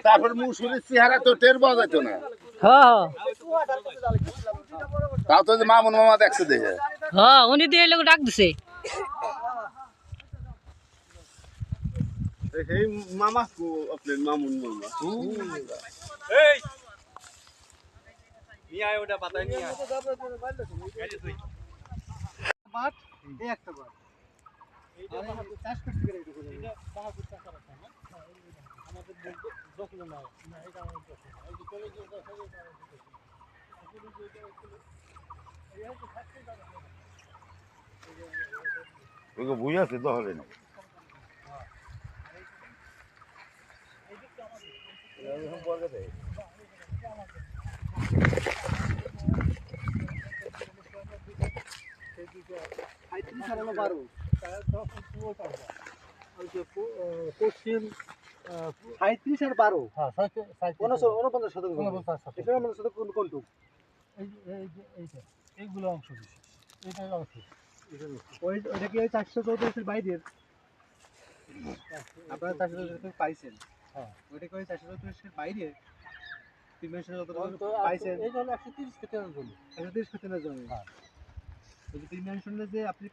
তারপর মুসুরির চেহারা তো টের পাওয়া যেত না। হ্যাঁ তাও তো যে মামুন মামা দেখছে দেখে। হ্যাঁ উনি দিয়ে লোক ডাক দিছে। এই মামা কো আপনার মামুন মামা। এই নিয়ে আয় ওটা পাতায় নিয়ে আয় বাট এই একটা বাট এইটা বাহাদুর চাষ করতে গেলে এটা বাহাদুর চাষ করা না আমাদের যখন না এটা আমাদের যখন এই যে চলে গিয়ে ওকে বুঝে আছে তো হলে না। পশ্চিম ৩৭ আর ১২ 49 শতাংশ এখানে মানে শতাংশ কোনটুকু এইগুলো অংশ বিশেষ এইটার অংশ ওইটা কি ৪৩৪ বাইরের আপনারা ৪৩৪ পাইছেন হ্যাঁ ওইটা কি ৪৩৪ বাইরে ডিমেনশন যত পাইছেন এই হলো 130 কেটের জন্য 130 ক্ষেত্রের জন্য হ্যাঁ ওই ডিমেনশনে যে আপনি